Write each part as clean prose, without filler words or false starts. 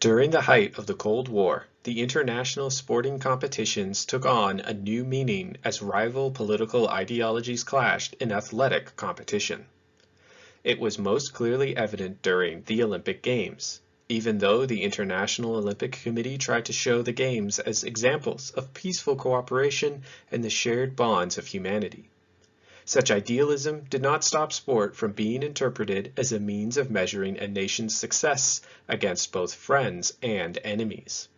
During the height of the Cold War, the international sporting competitions took on a new meaning as rival political ideologies clashed in athletic competition. It was most clearly evident during the Olympic Games, even though the International Olympic Committee tried to show the Games as examples of peaceful cooperation and the shared bonds of humanity. Such idealism did not stop sport from being interpreted as a means of measuring a nation's success against both friends and enemies.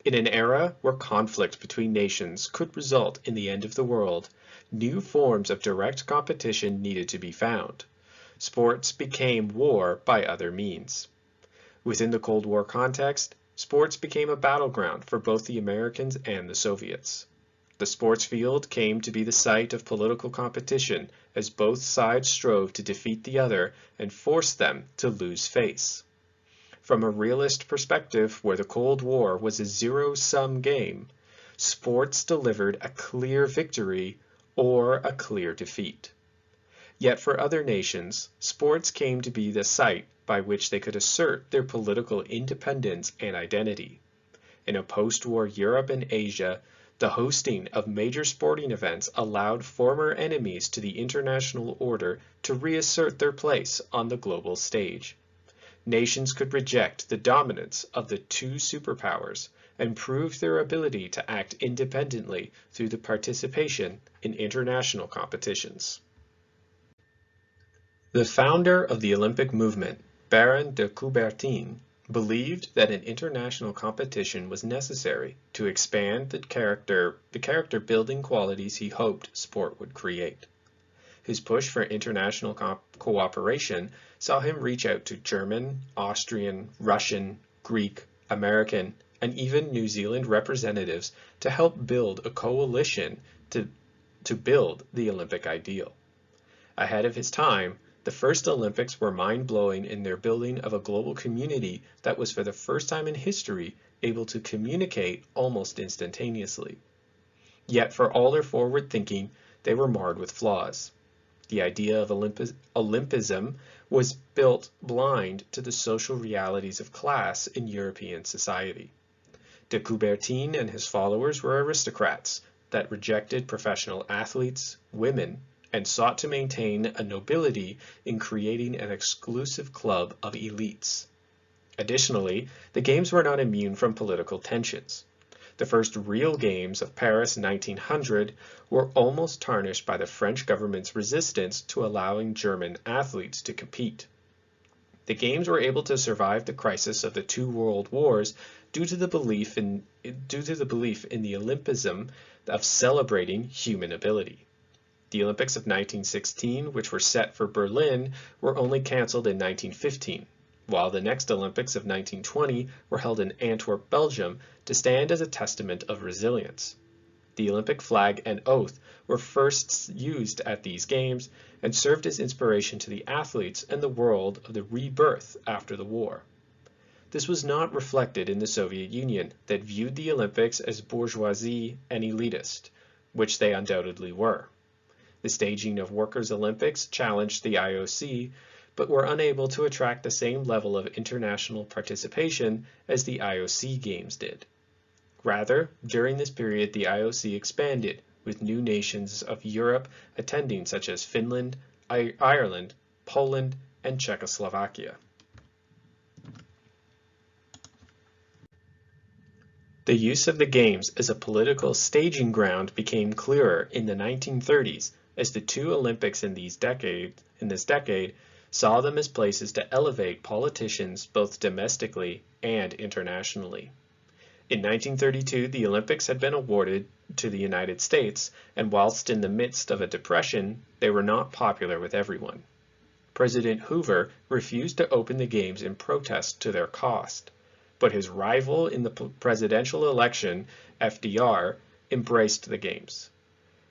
In an era where conflict between nations could result in the end of the world, new forms of direct competition needed to be found. Sports became war by other means. Within the Cold War context, sports became a battleground for both the Americans and the Soviets. The sports field came to be the site of political competition as both sides strove to defeat the other and force them to lose face. From a realist perspective where the Cold War was a zero-sum game, sports delivered a clear victory or a clear defeat. Yet for other nations, sports came to be the site by which they could assert their political independence and identity. In a post-war Europe and Asia, the hosting of major sporting events allowed former enemies to the international order to reassert their place on the global stage. Nations could reject the dominance of the two superpowers and prove their ability to act independently through the participation in international competitions. The founder of the Olympic movement, Baron de Coubertin, believed that an international competition was necessary to expand the character-building qualities he hoped sport would create. His push for international cooperation saw him reach out to German, Austrian, Russian, Greek, American, and even New Zealand representatives to help build a coalition to build the Olympic ideal. Ahead of his time, the first Olympics were mind-blowing in their building of a global community that was for the first time in history able to communicate almost instantaneously. Yet for all their forward thinking, they were marred with flaws. The idea of Olympism was built blind to the social realities of class in European society. De Coubertin and his followers were aristocrats that rejected professional athletes, women, and sought to maintain a nobility in creating an exclusive club of elites. Additionally, the Games were not immune from political tensions. The first real Games of Paris in 1900 were almost tarnished by the French government's resistance to allowing German athletes to compete. The Games were able to survive the crisis of the two world wars due to the belief in the Olympism of celebrating human ability. The Olympics of 1916, which were set for Berlin, were only cancelled in 1915, while the next Olympics of 1920 were held in Antwerp, Belgium, to stand as a testament of resilience. The Olympic flag and oath were first used at these games and served as inspiration to the athletes and the world of the rebirth after the war. This was not reflected in the Soviet Union that viewed the Olympics as bourgeoisie and elitist, which they undoubtedly were. The staging of Workers' Olympics challenged the IOC, but were unable to attract the same level of international participation as the IOC Games did. Rather, during this period the IOC expanded, with new nations of Europe attending such as Finland, Ireland, Poland, and Czechoslovakia. The use of the Games as a political staging ground became clearer in the 1930s as the two Olympics in this decade saw them as places to elevate politicians both domestically and internationally. In 1932, the Olympics had been awarded to the United States, and whilst in the midst of a depression, they were not popular with everyone. President Hoover refused to open the Games in protest to their cost, but his rival in the presidential election, FDR, embraced the Games.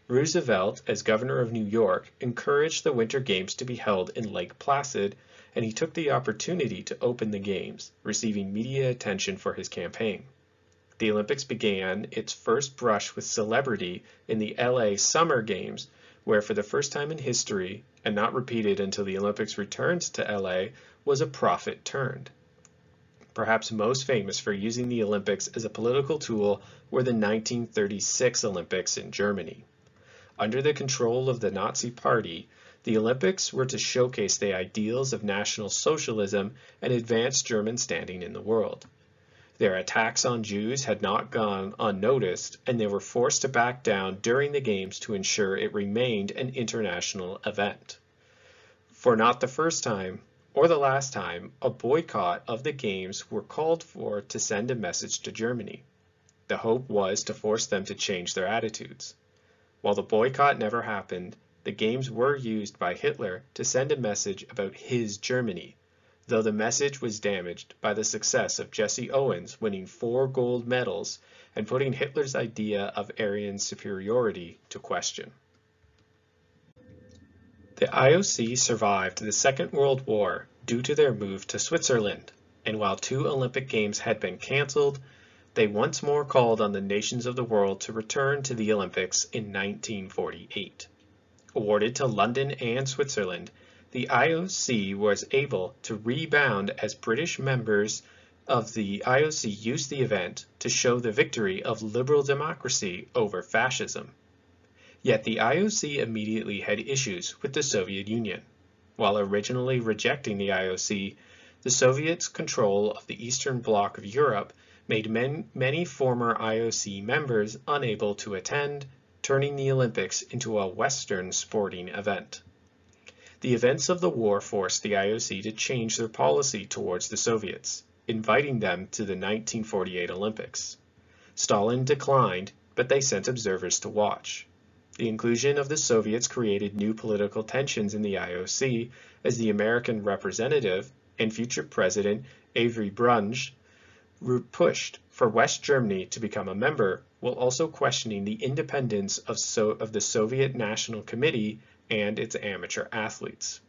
Roosevelt, as governor of New York, encouraged the Winter Games to be held in Lake Placid, and he took the opportunity to open the Games, receiving media attention for his campaign. The Olympics began its first brush with celebrity in the LA Summer Games, where for the first time in history, and not repeated until the Olympics returned to LA, was a prophet turned. perhaps most famous for using the Olympics as a political tool, were the 1936 Olympics in Germany. Under the control of the Nazi Party, the Olympics were to showcase the ideals of National Socialism and advance German standing in the world. Their attacks on Jews had not gone unnoticed, and they were forced to back down during the Games to ensure it remained an international event. For not the first time, or the last time, a boycott of the Games were called for to send a message to Germany. The hope was to force them to change their attitudes. While the boycott never happened, the Games were used by Hitler to send a message about his Germany, though the message was damaged by the success of Jesse Owens winning 4 gold medals and putting Hitler's idea of Aryan superiority to question. The IOC survived the Second World War due to their move to Switzerland, and while 2 Olympic Games had been cancelled, they once more called on the nations of the world to return to the Olympics in 1948. Awarded to London and Switzerland, the IOC was able to rebound as British members of the IOC used the event to show the victory of liberal democracy over fascism. Yet the IOC immediately had issues with the Soviet Union. While originally rejecting the IOC, the Soviets' control of the Eastern Bloc of Europe made many former IOC members unable to attend, turning the Olympics into a Western sporting event. The events of the war forced the IOC to change their policy towards the Soviets, inviting them to the 1948 Olympics. Stalin declined, but they sent observers to watch. The inclusion of the Soviets created new political tensions in the IOC as the American representative and future president Avery Brundge pushed for West Germany to become a member, while also questioning the independence of the Soviet National Committee and its amateur athletes.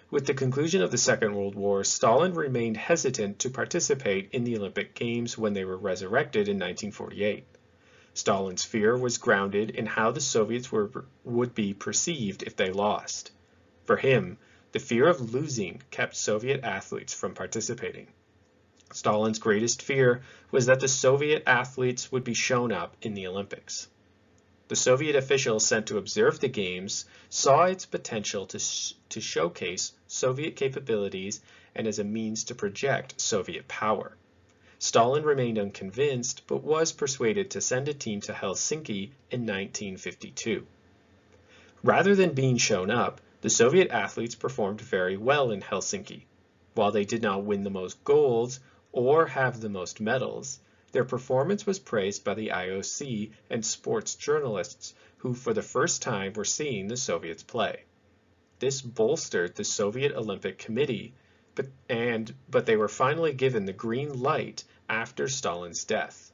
With the conclusion of the Second World War, Stalin remained hesitant to participate in the Olympic Games when they were resurrected in 1948. Stalin's fear was grounded in how the Soviets would be perceived if they lost. For him, the fear of losing kept Soviet athletes from participating. Stalin's greatest fear was that the Soviet athletes would be shown up in the Olympics. The Soviet officials sent to observe the Games saw its potential to showcase Soviet capabilities and as a means to project Soviet power. Stalin remained unconvinced, but was persuaded to send a team to Helsinki in 1952. Rather than being shown up, the Soviet athletes performed very well in Helsinki. While they did not win the most golds or have the most medals, their performance was praised by the IOC and sports journalists who for the first time were seeing the Soviets play. This bolstered the Soviet Olympic Committee, but they were finally given the green light after Stalin's death.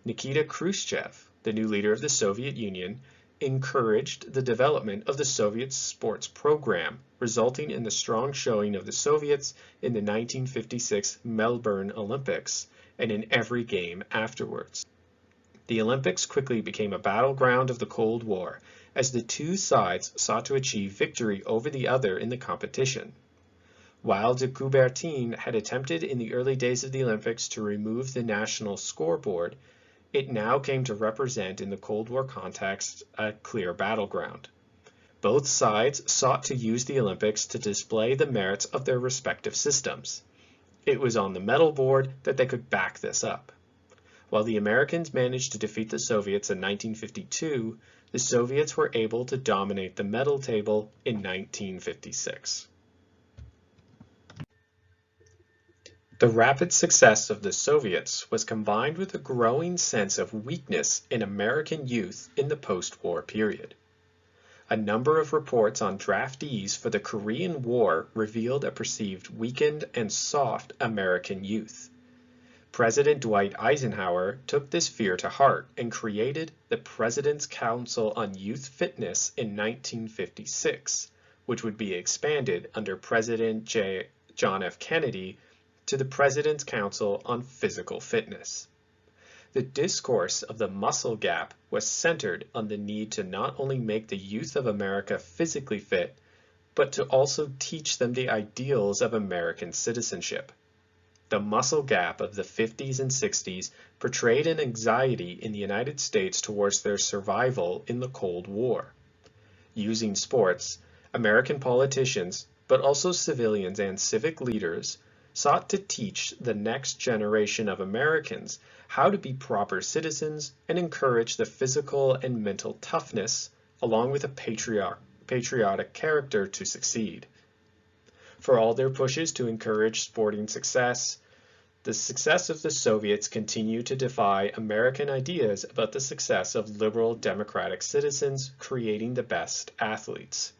Nikita Khrushchev, the new leader of the Soviet Union, encouraged the development of the Soviet sports program, resulting in the strong showing of the Soviets in the 1956 Melbourne Olympics and in every game afterwards. The Olympics quickly became a battleground of the Cold War as the two sides sought to achieve victory over the other in the competition. While de Coubertin had attempted in the early days of the Olympics to remove the national scoreboard, it now came to represent in the Cold War context a clear battleground. Both sides sought to use the Olympics to display the merits of their respective systems. It was on the medal board that they could back this up. While the Americans managed to defeat the Soviets in 1952, the Soviets were able to dominate the medal table in 1956. The rapid success of the Soviets was combined with a growing sense of weakness in American youth in the post-war period. A number of reports on draftees for the Korean War revealed a perceived weakened and soft American youth. President Dwight Eisenhower took this fear to heart and created the President's Council on Youth Fitness in 1956, which would be expanded under President John F. Kennedy to the President's Council on Physical Fitness. The discourse of the muscle gap was centered on the need to not only make the youth of America physically fit, but to also teach them the ideals of American citizenship. the muscle gap of the 50s and 60s portrayed an anxiety in the United States towards their survival in the Cold War. Using sports, American politicians, but also civilians and civic leaders, sought to teach the next generation of Americans how to be proper citizens and encourage the physical and mental toughness, along with a patriotic character to succeed. For all their pushes to encourage sporting success, the success of the Soviets continued to defy American ideas about the success of liberal democratic citizens creating the best athletes.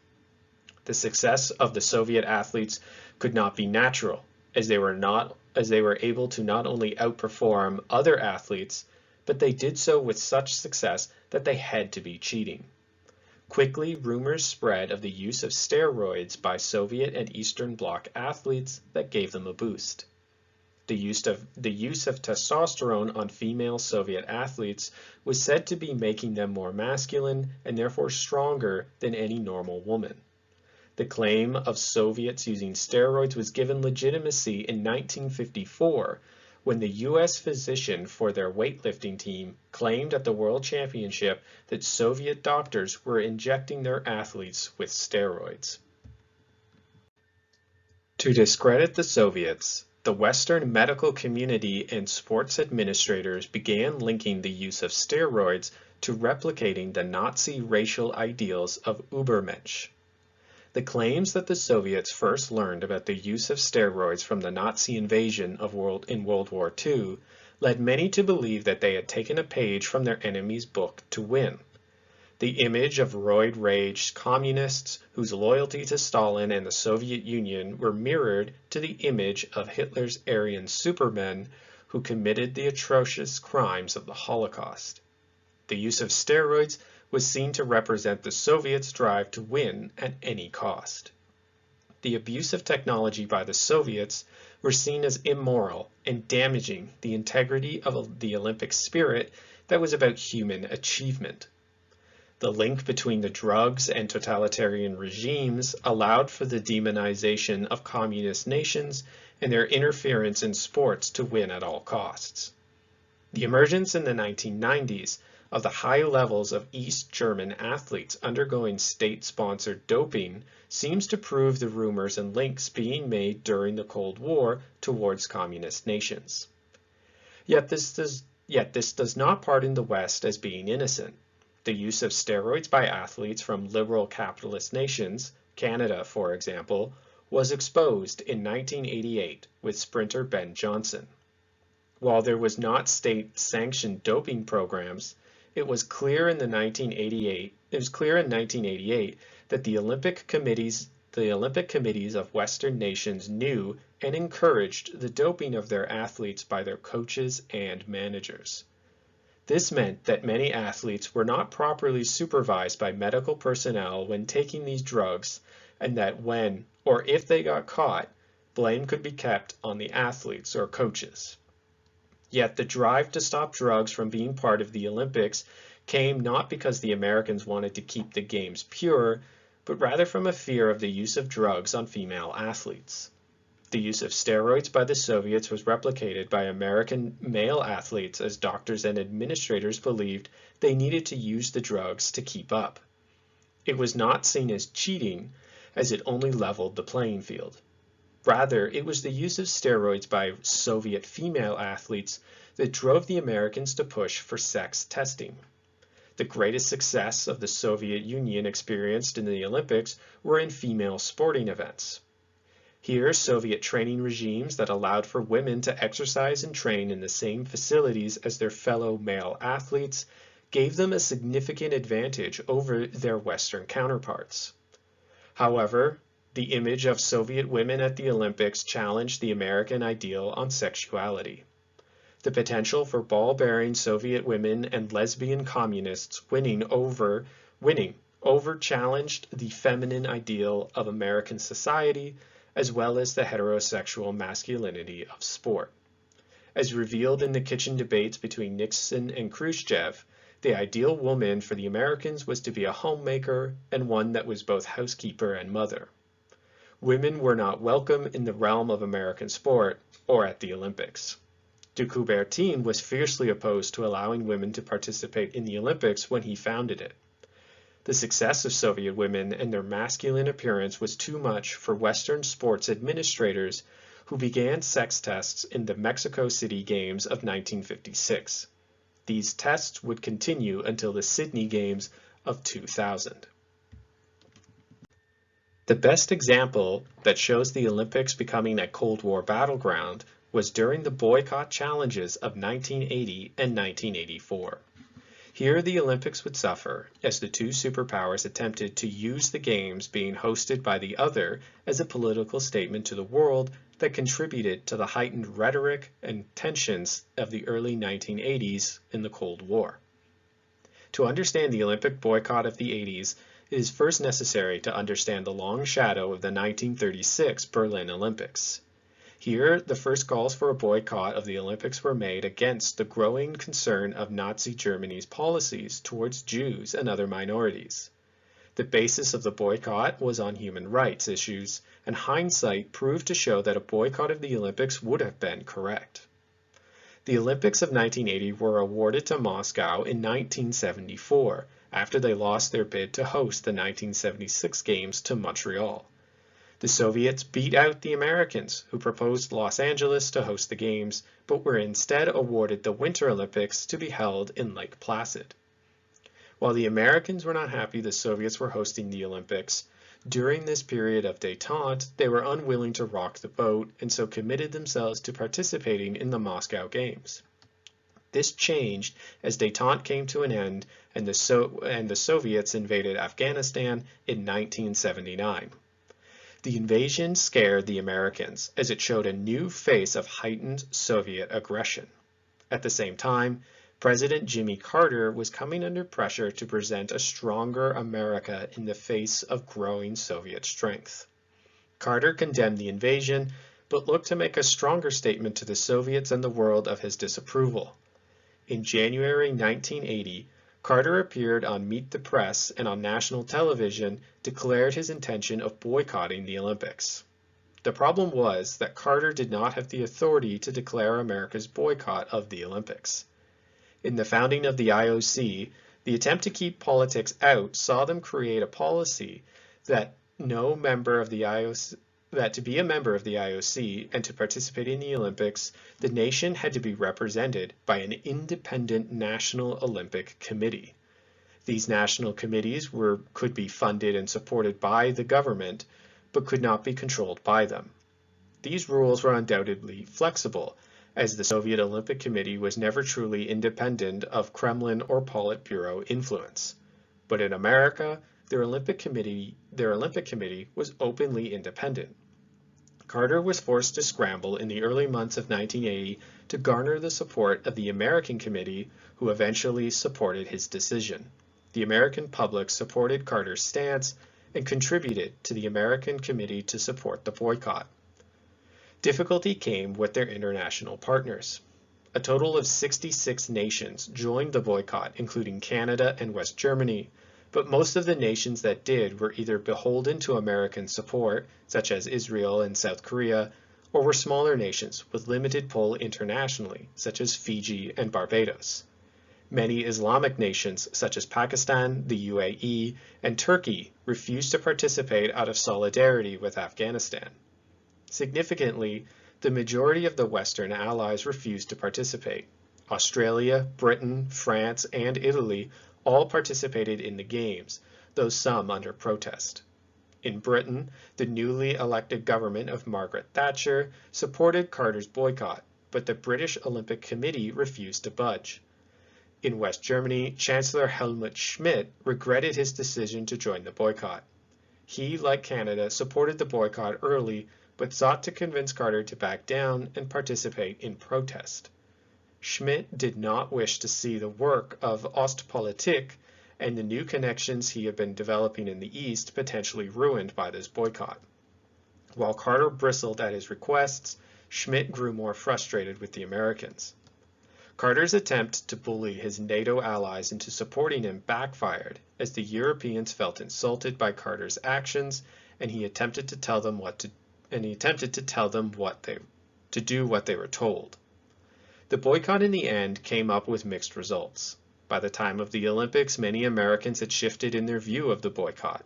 The success of the Soviet athletes could not be natural, as they were able to not only outperform other athletes, but they did so with such success that they had to be cheating. Quickly, rumors spread of the use of steroids by Soviet and Eastern Bloc athletes that gave them a boost. The use of testosterone on female Soviet athletes was said to be making them more masculine and therefore stronger than any normal woman. The claim of Soviets using steroids was given legitimacy in 1954 when the U.S. physician for their weightlifting team claimed at the World Championship that Soviet doctors were injecting their athletes with steroids. To discredit the Soviets, the Western medical community and sports administrators began linking the use of steroids to replicating the Nazi racial ideals of Übermensch. The claims that the Soviets first learned about the use of steroids from the Nazi invasion in World War II led many to believe that they had taken a page from their enemy's book to win. The image of roid-raged communists whose loyalty to Stalin and the Soviet Union were mirrored to the image of Hitler's Aryan supermen who committed the atrocious crimes of the Holocaust. The use of steroids was seen to represent the Soviets' drive to win at any cost. The abuse of technology by the Soviets were seen as immoral and damaging the integrity of the Olympic spirit that was about human achievement. The link between the drugs and totalitarian regimes allowed for the demonization of communist nations and their interference in sports to win at all costs. The emergence in the 1990s of the high levels of East German athletes undergoing state-sponsored doping seems to prove the rumors and links being made during the Cold War towards communist nations. Yet this does not pardon the West as being innocent. The use of steroids by athletes from liberal capitalist nations, Canada for example, was exposed in 1988 with sprinter Ben Johnson. While there was not state-sanctioned doping programs, it was clear in 1988 that the Olympic committees of Western nations knew and encouraged the doping of their athletes by their coaches and managers. This meant that many athletes were not properly supervised by medical personnel when taking these drugs, and that when or if they got caught, blame could be kept on the athletes or coaches. Yet the drive to stop drugs from being part of the Olympics came not because the Americans wanted to keep the games pure, but rather from a fear of the use of drugs on female athletes. The use of steroids by the Soviets was replicated by American male athletes as doctors and administrators believed they needed to use the drugs to keep up. It was not seen as cheating, as it only leveled the playing field. Rather, it was the use of steroids by Soviet female athletes that drove the Americans to push for sex testing. The greatest success of the Soviet Union experienced in the Olympics were in female sporting events. Here, Soviet training regimes that allowed for women to exercise and train in the same facilities as their fellow male athletes gave them a significant advantage over their Western counterparts. However, the image of Soviet women at the Olympics challenged the American ideal on sexuality. The potential for ball-bearing Soviet women and lesbian communists winning over challenged the feminine ideal of American society as well as the heterosexual masculinity of sport. As revealed in the kitchen debates between Nixon and Khrushchev, the ideal woman for the Americans was to be a homemaker and one that was both housekeeper and mother. Women were not welcome in the realm of American sport or at the Olympics. De Coubertin was fiercely opposed to allowing women to participate in the Olympics when he founded it. The success of Soviet women and their masculine appearance was too much for Western sports administrators who began sex tests in the Mexico City Games of 1956. These tests would continue until the Sydney Games of 2000. The best example that shows the Olympics becoming a Cold War battleground was during the boycott challenges of 1980 and 1984. Here the Olympics would suffer as the two superpowers attempted to use the games being hosted by the other as a political statement to the world that contributed to the heightened rhetoric and tensions of the early 1980s in the Cold War. To understand the Olympic boycott of the 80s, it is first necessary to understand the long shadow of the 1936 Berlin Olympics. Here, the first calls for a boycott of the Olympics were made against the growing concern of Nazi Germany's policies towards Jews and other minorities. The basis of the boycott was on human rights issues, and hindsight proved to show that a boycott of the Olympics would have been correct. The Olympics of 1980 were awarded to Moscow in 1974, after they lost their bid to host the 1976 Games to Montreal. The Soviets beat out the Americans, who proposed Los Angeles to host the Games, but were instead awarded the Winter Olympics to be held in Lake Placid. While the Americans were not happy the Soviets were hosting the Olympics, during this period of détente, they were unwilling to rock the boat and so committed themselves to participating in the Moscow Games. This changed as détente came to an end and the Soviets invaded Afghanistan in 1979. The invasion scared the Americans as it showed a new face of heightened Soviet aggression. At the same time, President Jimmy Carter was coming under pressure to present a stronger America in the face of growing Soviet strength. Carter condemned the invasion, but looked to make a stronger statement to the Soviets and the world of his disapproval. In January 1980, Carter appeared on Meet the Press and on national television declared his intention of boycotting the Olympics. The problem was that Carter did not have the authority to declare America's boycott of the Olympics. In the founding of the IOC, the attempt to keep politics out saw them create a policy that to be a member of the IOC and to participate in the Olympics, the nation had to be represented by an independent National Olympic Committee. These national committees could be funded and supported by the government, but could not be controlled by them. These rules were undoubtedly flexible, as the Soviet Olympic Committee was never truly independent of Kremlin or Politburo influence. But in America, their Olympic Committee was openly independent. Carter was forced to scramble in the early months of 1980 to garner the support of the American Committee, who eventually supported his decision. The American public supported Carter's stance and contributed to the American Committee to support the boycott. Difficulty came with their international partners. A total of 66 nations joined the boycott, including Canada and West Germany, but most of the nations that did were either beholden to American support, such as Israel and South Korea, or were smaller nations with limited pull internationally, such as Fiji and Barbados. Many Islamic nations, such as Pakistan, the UAE, and Turkey, refused to participate out of solidarity with Afghanistan. Significantly, the majority of the Western allies refused to participate. Australia, Britain, France, and Italy all participated in the Games, though some under protest. In Britain, the newly elected government of Margaret Thatcher supported Carter's boycott, but the British Olympic Committee refused to budge. In West Germany, Chancellor Helmut Schmidt regretted his decision to join the boycott. He, like Canada, supported the boycott early, but sought to convince Carter to back down and participate in protest. Schmidt did not wish to see the work of Ostpolitik and the new connections he had been developing in the East potentially ruined by this boycott. While Carter bristled at his requests, Schmidt grew more frustrated with the Americans. Carter's attempt to bully his NATO allies into supporting him backfired, as the Europeans felt insulted by Carter's actions and he attempted to tell them what to do what they were told. The boycott in the end came up with mixed results. By the time of the Olympics, many Americans had shifted in their view of the boycott.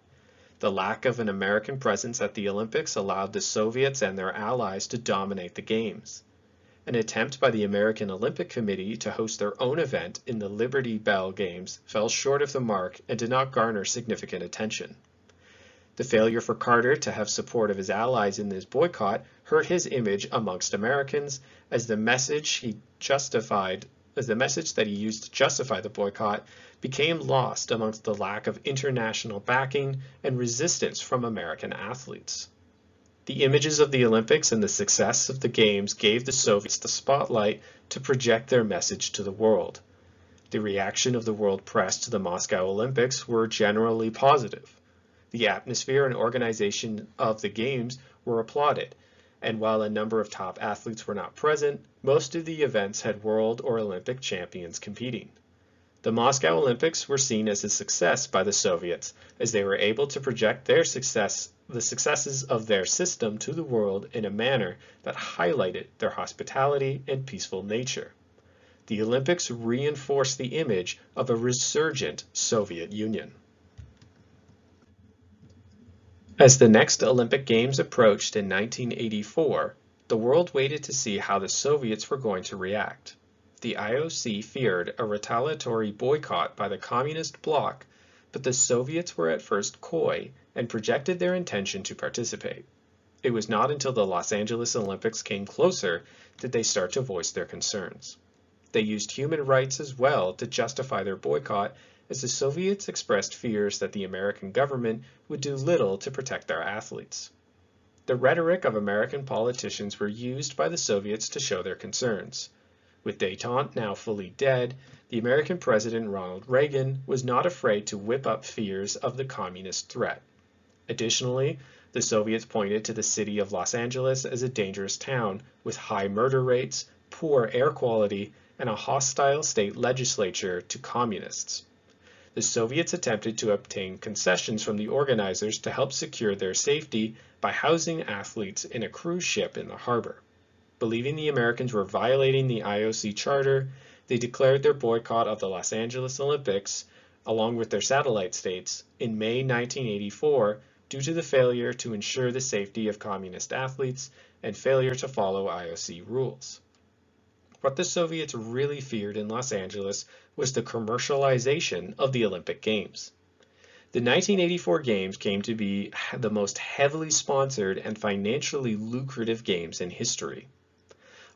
The lack of an American presence at the Olympics allowed the Soviets and their allies to dominate the Games. An attempt by the American Olympic Committee to host their own event in the Liberty Bell Games fell short of the mark and did not garner significant attention. The failure for Carter to have support of his allies in this boycott hurt his image amongst Americans, as the message that he used to justify the boycott became lost amongst the lack of international backing and resistance from American athletes. The images of the Olympics and the success of the Games gave the Soviets the spotlight to project their message to the world. The reaction of the world press to the Moscow Olympics were generally positive. The atmosphere and organization of the Games were applauded, and while a number of top athletes were not present, most of the events had world or Olympic champions competing. The Moscow Olympics were seen as a success by the Soviets, as they were able to project the successes of their system to the world in a manner that highlighted their hospitality and peaceful nature. The Olympics reinforced the image of a resurgent Soviet Union. As the next Olympic Games approached in 1984, the world waited to see how the Soviets were going to react. The IOC feared a retaliatory boycott by the Communist bloc, but the Soviets were at first coy and projected their intention to participate. It was not until the Los Angeles Olympics came closer did they start to voice their concerns. They used human rights as well to justify their boycott, as the Soviets expressed fears that the American government would do little to protect their athletes. The rhetoric of American politicians were used by the Soviets to show their concerns. With détente now fully dead, the American President Ronald Reagan was not afraid to whip up fears of the communist threat. Additionally, the Soviets pointed to the city of Los Angeles as a dangerous town with high murder rates, poor air quality, and a hostile state legislature to communists. The Soviets attempted to obtain concessions from the organizers to help secure their safety by housing athletes in a cruise ship in the harbor. Believing the Americans were violating the IOC charter, they declared their boycott of the Los Angeles Olympics, along with their satellite states, in May 1984 due to the failure to ensure the safety of communist athletes and failure to follow IOC rules. What the Soviets really feared in Los Angeles was the commercialization of the Olympic Games. The 1984 Games came to be the most heavily sponsored and financially lucrative games in history.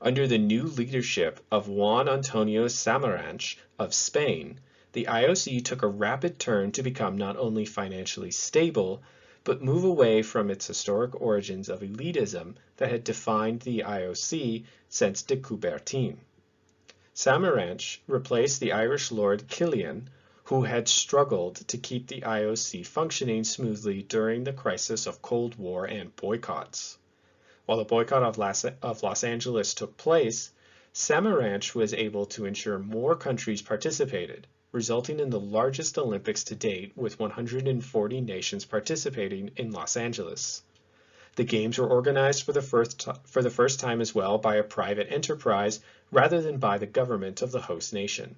Under the new leadership of Juan Antonio Samaranch of Spain, the IOC took a rapid turn to become not only financially stable, but move away from its historic origins of elitism that had defined the IOC since de Coubertin. Samaranch replaced the Irish Lord Killian, who had struggled to keep the IOC functioning smoothly during the crisis of Cold War and boycotts. While the boycott of Los Angeles took place, Samaranch was able to ensure more countries participated, resulting in the largest Olympics to date with 140 nations participating in Los Angeles. The Games were organized for the first time as well by a private enterprise rather than by the government of the host nation.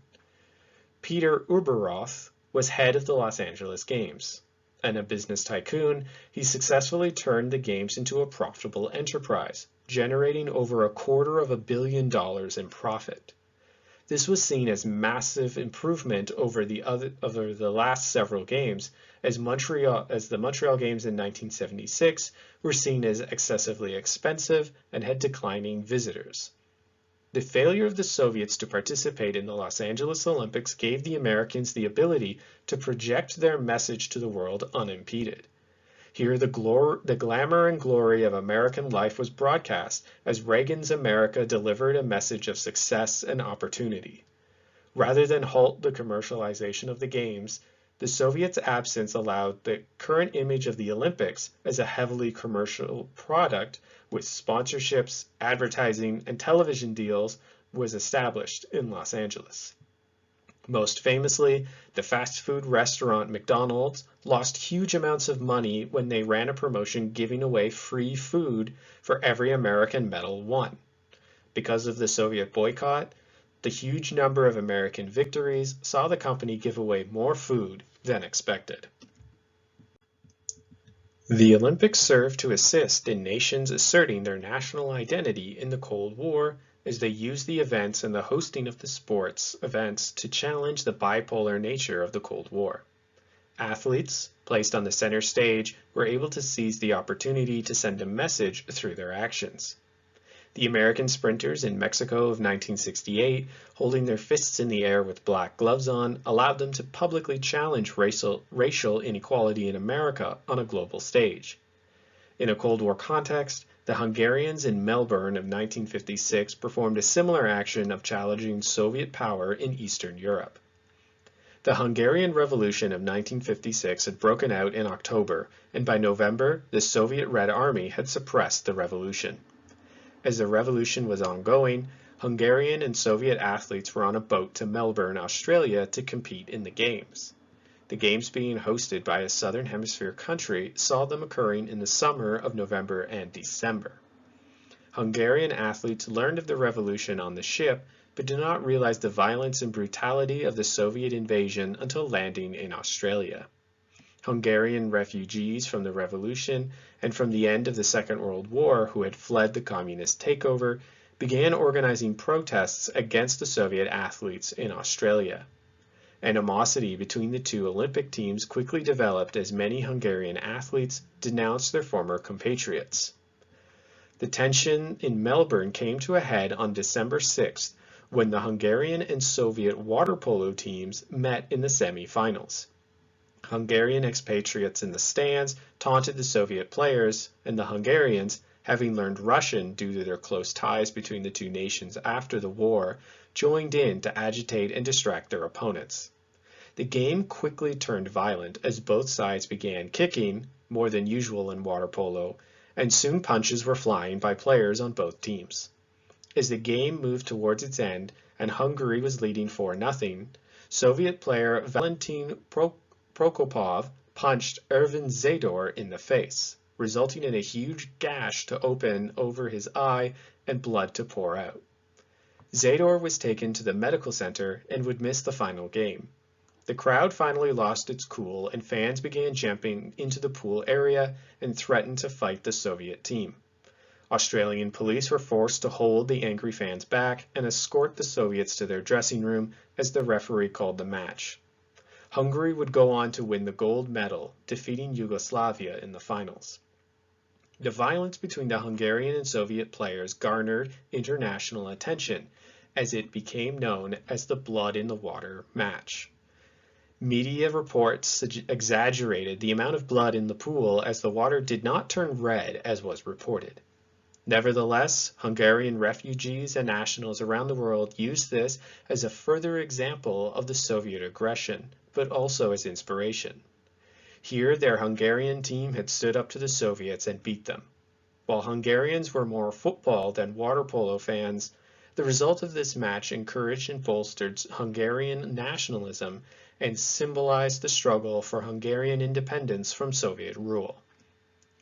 Peter Ueberroth was head of the Los Angeles Games, and a business tycoon, he successfully turned the Games into a profitable enterprise, generating over $250 million in profit. This was seen as massive improvement over the last several games, as the Montreal Games in 1976 were seen as excessively expensive and had declining visitors. The failure of the Soviets to participate in the Los Angeles Olympics gave the Americans the ability to project their message to the world unimpeded. Here the glamour and glory of American life was broadcast as Reagan's America delivered a message of success and opportunity. Rather than halt the commercialization of the Games, the Soviets' absence allowed the current image of the Olympics as a heavily commercial product with sponsorships, advertising, and television deals was established in Los Angeles. Most famously, the fast food restaurant McDonald's lost huge amounts of money when they ran a promotion giving away free food for every American medal won. Because of the Soviet boycott, the huge number of American victories saw the company give away more food than expected. The Olympics served to assist in nations asserting their national identity in the Cold War as they used the events and the hosting of the sports events to challenge the bipolar nature of the Cold War. Athletes, placed on the center stage, were able to seize the opportunity to send a message through their actions. The American sprinters in Mexico of 1968, holding their fists in the air with black gloves on, allowed them to publicly challenge racial inequality in America on a global stage. In a Cold War context, the Hungarians in Melbourne of 1956 performed a similar action of challenging Soviet power in Eastern Europe. The Hungarian Revolution of 1956 had broken out in October, and by November, the Soviet Red Army had suppressed the revolution. As the revolution was ongoing, Hungarian and Soviet athletes were on a boat to Melbourne, Australia to compete in the Games. The Games being hosted by a Southern Hemisphere country saw them occurring in the summer of November and December. Hungarian athletes learned of the revolution on the ship, but did not realize the violence and brutality of the Soviet invasion until landing in Australia. Hungarian refugees from the revolution and from the end of the Second World War who had fled the communist takeover began organizing protests against the Soviet athletes in Australia. Animosity between the two Olympic teams quickly developed as many Hungarian athletes denounced their former compatriots. The tension in Melbourne came to a head on December 6th when the Hungarian and Soviet water polo teams met in the semi-finals. Hungarian expatriates in the stands taunted the Soviet players, and the Hungarians, having learned Russian due to their close ties between the two nations after the war, joined in to agitate and distract their opponents. The game quickly turned violent as both sides began kicking, more than usual in water polo, and soon punches were flying by players on both teams. As the game moved towards its end and Hungary was leading 4-0, Soviet player Valentin Prokopov punched Ervin Zador in the face, resulting in a huge gash to open over his eye and blood to pour out. Zador was taken to the medical center and would miss the final game. The crowd finally lost its cool and fans began jumping into the pool area and threatened to fight the Soviet team. Australian police were forced to hold the angry fans back and escort the Soviets to their dressing room as the referee called the match. Hungary would go on to win the gold medal, defeating Yugoslavia in the finals. The violence between the Hungarian and Soviet players garnered international attention, as it became known as the Blood in the Water match. Media reports exaggerated the amount of blood in the pool as the water did not turn red as was reported. Nevertheless, Hungarian refugees and nationals around the world used this as a further example of the Soviet aggression, but also as inspiration. Here, their Hungarian team had stood up to the Soviets and beat them. While Hungarians were more football than water polo fans, the result of this match encouraged and bolstered Hungarian nationalism and symbolized the struggle for Hungarian independence from Soviet rule.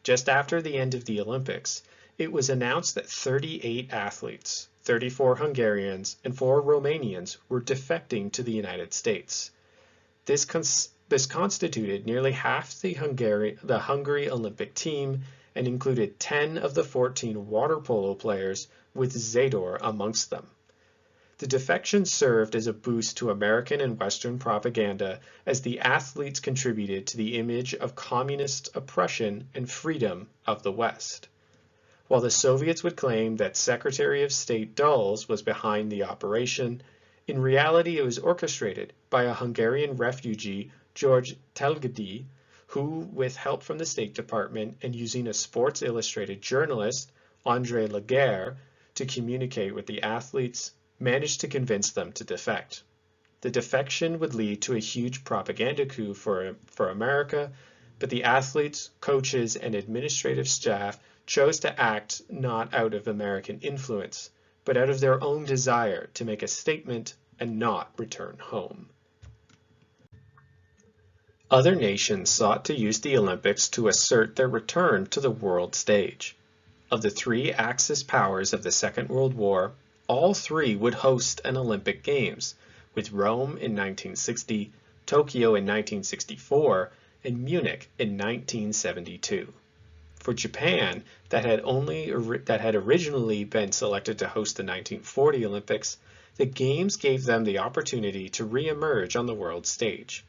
Just after the end of the Olympics, it was announced that 38 athletes, 34 Hungarians, and 4 Romanians were defecting to the United States. This constituted nearly half the Hungary Olympic team and included 10 of the 14 water polo players, with Zador amongst them. The defection served as a boost to American and Western propaganda as the athletes contributed to the image of communist oppression and freedom of the West. While the Soviets would claim that Secretary of State Dulles was behind the operation, in reality it was orchestrated by a Hungarian refugee, George Telgedi, who, with help from the State Department and using a Sports Illustrated journalist, André Laguerre, to communicate with the athletes, managed to convince them to defect. The defection would lead to a huge propaganda coup for America, but the athletes, coaches, and administrative staff chose to act not out of American influence, but out of their own desire to make a statement and not return home. Other nations sought to use the Olympics to assert their return to the world stage. Of the three Axis powers of the Second World War, all three would host an Olympic Games, with Rome in 1960, Tokyo in 1964, and Munich in 1972. For Japan, that had originally been selected to host the 1940 Olympics, the Games gave them the opportunity to re-emerge on the world stage.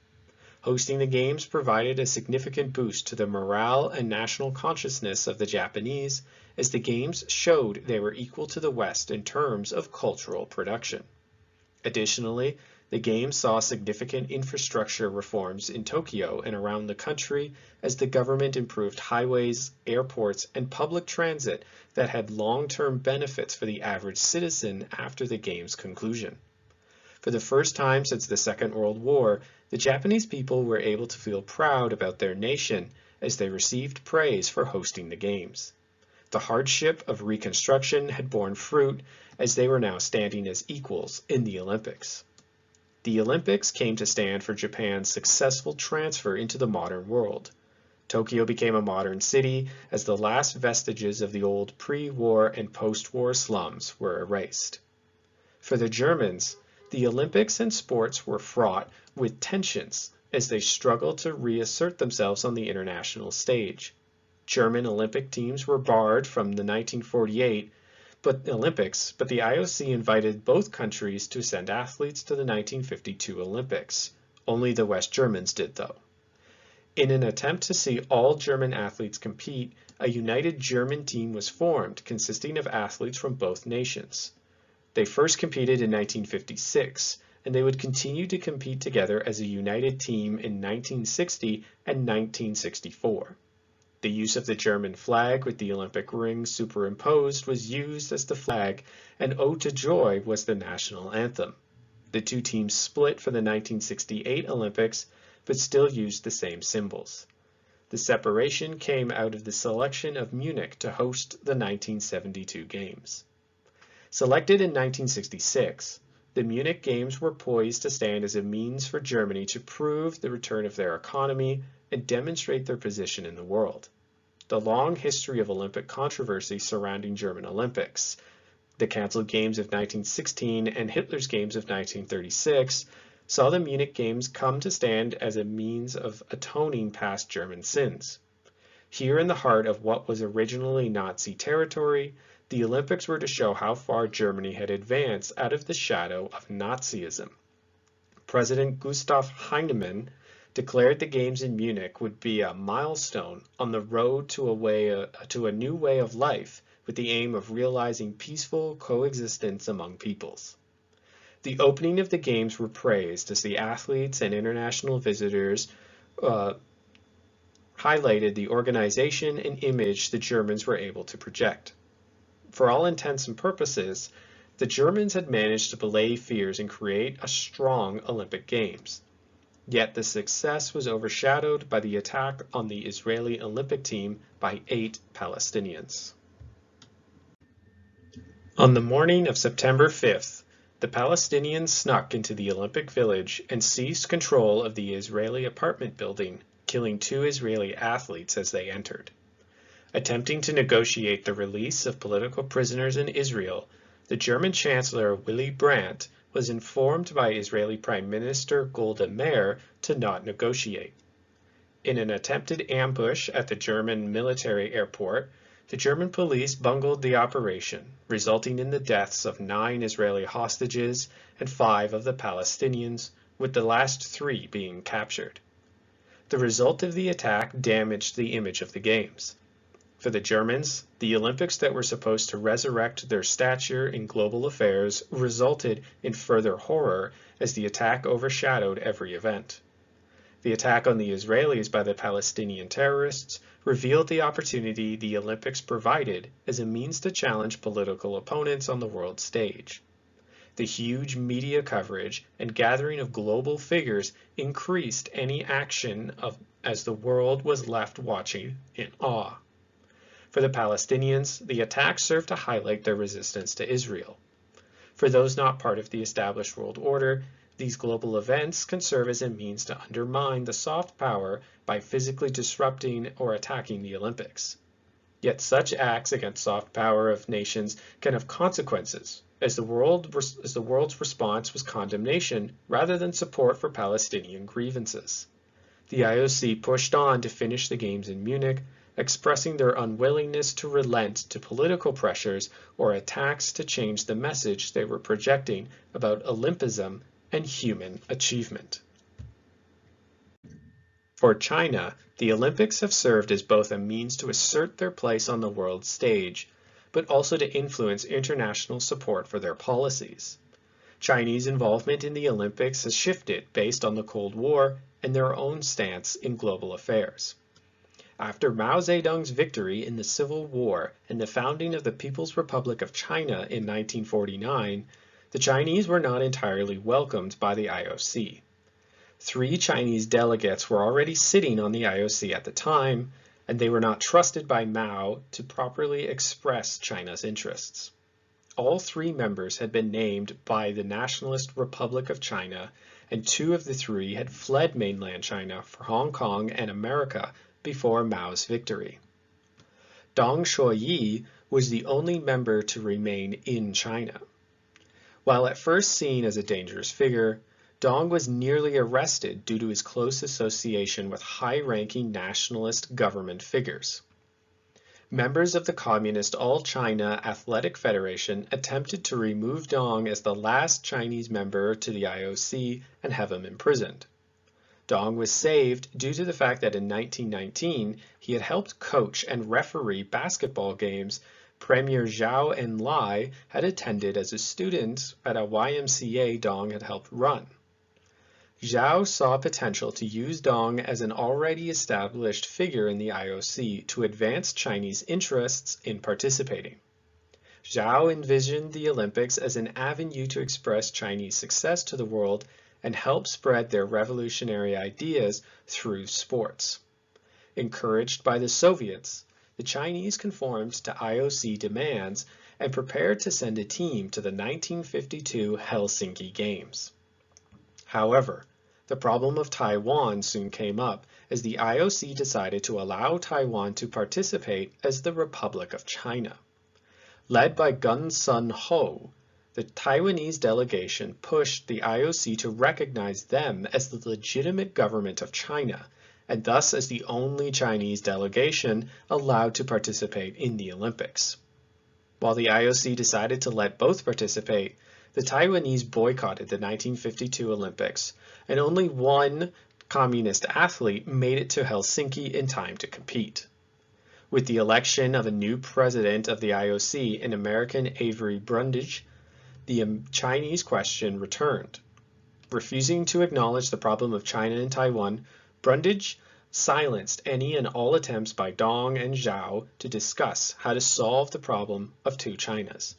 Hosting the Games provided a significant boost to the morale and national consciousness of the Japanese, as the Games showed they were equal to the West in terms of cultural production. Additionally, the Games saw significant infrastructure reforms in Tokyo and around the country as the government improved highways, airports, and public transit that had long-term benefits for the average citizen after the Games' conclusion. For the first time since the Second World War, the Japanese people were able to feel proud about their nation as they received praise for hosting the Games. The hardship of reconstruction had borne fruit as they were now standing as equals in the Olympics. The Olympics came to stand for Japan's successful transfer into the modern world. Tokyo became a modern city as the last vestiges of the old pre-war and post-war slums were erased. For the Germans, the Olympics and sports were fraught with tensions as they struggled to reassert themselves on the international stage. German Olympic teams were barred from the 1948 Olympics, but the IOC invited both countries to send athletes to the 1952 Olympics. Only the West Germans did, though. In an attempt to see all German athletes compete, a united German team was formed, consisting of athletes from both nations. They first competed in 1956, and they would continue to compete together as a united team in 1960 and 1964. The use of the German flag with the Olympic ring superimposed was used as the flag, and Ode to Joy was the national anthem. The two teams split for the 1968 Olympics, but still used the same symbols. The separation came out of the selection of Munich to host the 1972 Games. Selected in 1966, the Munich Games were poised to stand as a means for Germany to prove the return of their economy and demonstrate their position in the world. The long history of Olympic controversy surrounding German Olympics, the cancelled Games of 1916 and Hitler's Games of 1936, saw the Munich Games come to stand as a means of atoning past German sins. Here in the heart of what was originally Nazi territory, the Olympics were to show how far Germany had advanced out of the shadow of Nazism. President Gustav Heinemann declared the Games in Munich would be a milestone on the road to a new way of life with the aim of realizing peaceful coexistence among peoples. The opening of the Games were praised as the athletes and international visitors highlighted the organization and image the Germans were able to project. For all intents and purposes, the Germans had managed to allay fears and create a strong Olympic Games. Yet the success was overshadowed by the attack on the Israeli Olympic team by 8 Palestinians. On the morning of September 5th, the Palestinians snuck into the Olympic Village and seized control of the Israeli apartment building, killing 2 Israeli athletes as they entered. Attempting to negotiate the release of political prisoners in Israel, the German Chancellor Willy Brandt was informed by Israeli Prime Minister Golda Meir to not negotiate. In an attempted ambush at the German military airport, the German police bungled the operation, resulting in the deaths of 9 Israeli hostages and 5 of the Palestinians, with the last 3 being captured. The result of the attack damaged the image of the Games. For the Germans, the Olympics that were supposed to resurrect their stature in global affairs resulted in further horror as the attack overshadowed every event. The attack on the Israelis by the Palestinian terrorists revealed the opportunity the Olympics provided as a means to challenge political opponents on the world stage. The huge media coverage and gathering of global figures increased any action as the world was left watching in awe. For the Palestinians, the attack served to highlight their resistance to Israel. For those not part of the established world order, These global events can serve as a means to undermine the soft power by physically disrupting or attacking the Olympics. Yet such acts against soft power of nations can have consequences, as the world's response was condemnation rather than support for Palestinian grievances. The IOC pushed on to finish the Games in Munich, expressing their unwillingness to relent to political pressures or attacks to change the message they were projecting about Olympism and human achievement. For China, the Olympics have served as both a means to assert their place on the world stage, but also to influence international support for their policies. Chinese involvement in the Olympics has shifted based on the Cold War and their own stance in global affairs. After Mao Zedong's victory in the Civil War and the founding of the People's Republic of China in 1949, the Chinese were not entirely welcomed by the IOC. 3 Chinese delegates were already sitting on the IOC at the time, and they were not trusted by Mao to properly express China's interests. All 3 members had been named by the Nationalist Republic of China, and 2 of the 3 had fled mainland China for Hong Kong and America before Mao's victory. Deng Shuoyi was the only member to remain in China. While at first seen as a dangerous figure, Deng was nearly arrested due to his close association with high-ranking nationalist government figures. Members of the Communist All-China Athletic Federation attempted to remove Deng as the last Chinese member to the IOC and have him imprisoned. Deng was saved due to the fact that in 1919 he had helped coach and referee basketball games Premier Zhou Enlai had attended as a student at a YMCA Deng had helped run. Zhou saw potential to use Deng as an already established figure in the IOC to advance Chinese interests in participating. Zhou envisioned the Olympics as an avenue to express Chinese success to the world and help spread their revolutionary ideas through sports. Encouraged by the Soviets, the Chinese conformed to IOC demands and prepared to send a team to the 1952 Helsinki Games. However, the problem of Taiwan soon came up as the IOC decided to allow Taiwan to participate as the Republic of China. Led by Gun Sun Ho, the Taiwanese delegation pushed the IOC to recognize them as the legitimate government of China, and thus as the only Chinese delegation allowed to participate in the Olympics. While the IOC decided to let both participate, the Taiwanese boycotted the 1952 Olympics, and only one communist athlete made it to Helsinki in time to compete. With the election of a new president of the IOC, an American Avery Brundage, the Chinese question returned. Refusing to acknowledge the problem of China and Taiwan, Brundage silenced any and all attempts by Deng and Zhou to discuss how to solve the problem of 2 Chinas.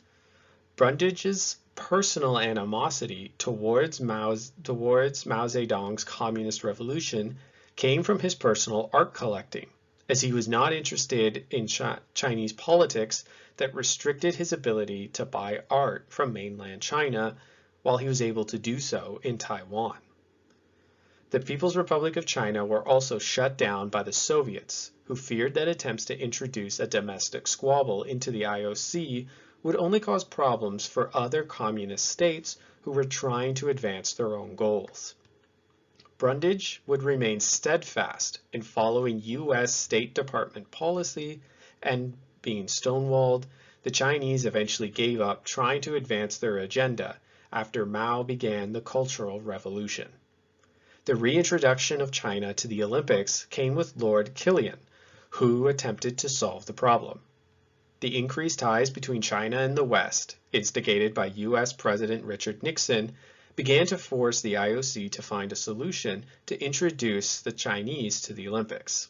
Brundage's personal animosity towards Mao Zedong's communist revolution came from his personal art collecting, as he was not interested in Chinese politics that restricted his ability to buy art from mainland China while he was able to do so in Taiwan. The People's Republic of China were also shut down by the Soviets, who feared that attempts to introduce a domestic squabble into the IOC would only cause problems for other communist states who were trying to advance their own goals. Brundage would remain steadfast in following U.S. State Department policy, and being stonewalled, the Chinese eventually gave up trying to advance their agenda after Mao began the Cultural Revolution. The reintroduction of China to the Olympics came with Lord Killian, who attempted to solve the problem. The increased ties between China and the West, instigated by U.S. President Richard Nixon, began to force the IOC to find a solution to introduce the Chinese to the Olympics.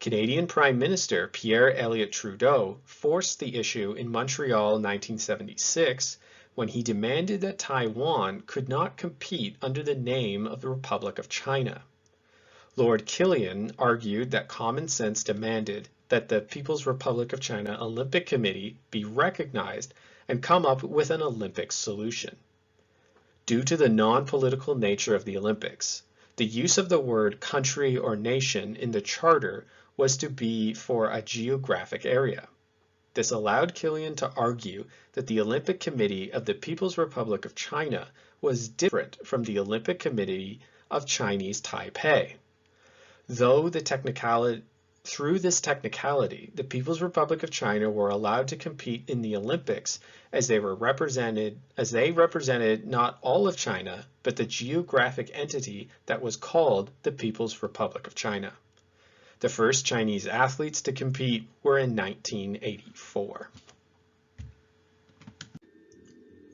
Canadian Prime Minister Pierre Elliott Trudeau forced the issue in Montreal in 1976 when he demanded that Taiwan could not compete under the name of the Republic of China. Lord Killian argued that common sense demanded that the People's Republic of China Olympic Committee be recognized and come up with an Olympic solution. Due to the non-political nature of the Olympics, the use of the word country or nation in the charter was to be for a geographic area. This allowed Killian to argue that the Olympic Committee of the People's Republic of China was different from the Olympic Committee of Chinese Taipei. Through this technicality, the People's Republic of China were allowed to compete in the Olympics as they represented not all of China, but the geographic entity that was called the People's Republic of China. The first Chinese athletes to compete were in 1984.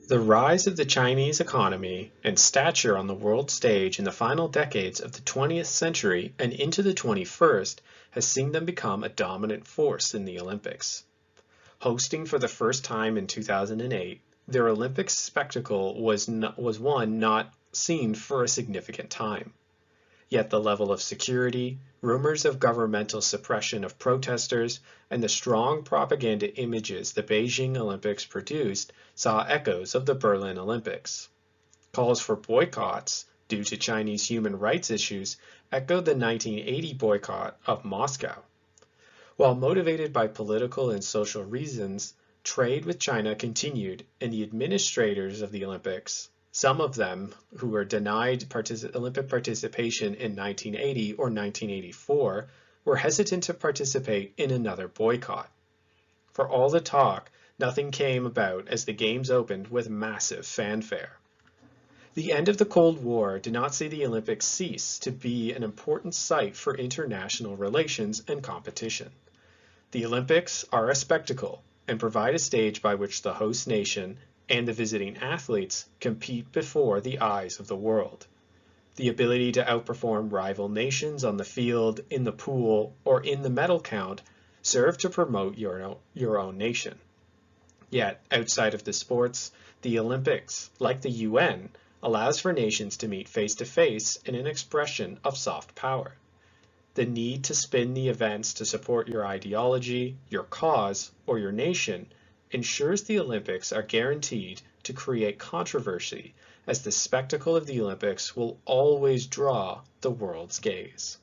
The rise of the Chinese economy and stature on the world stage in the final decades of the 20th century and into the 21st has seen them become a dominant force in the Olympics. Hosting for the first time in 2008, their Olympic spectacle was one not seen for a significant time. Yet the level of security, rumors of governmental suppression of protesters, and the strong propaganda images the Beijing Olympics produced saw echoes of the Berlin Olympics. Calls for boycotts due to Chinese human rights issues echoed the 1980 boycott of Moscow. While motivated by political and social reasons, trade with China continued, and the administrators of the Olympics, some of them who were denied Olympic participation in 1980 or 1984, were hesitant to participate in another boycott. For all the talk, nothing came about as the Games opened with massive fanfare. The end of the Cold War did not see the Olympics cease to be an important site for international relations and competition. The Olympics are a spectacle and provide a stage by which the host nation and the visiting athletes compete before the eyes of the world. The ability to outperform rival nations on the field, in the pool, or in the medal count serve to promote your own nation. Yet, outside of the sports, the Olympics, like the UN, allows for nations to meet face-to-face in an expression of soft power. The need to spin the events to support your ideology, your cause, or your nation ensures the Olympics are guaranteed to create controversy, as the spectacle of the Olympics will always draw the world's gaze.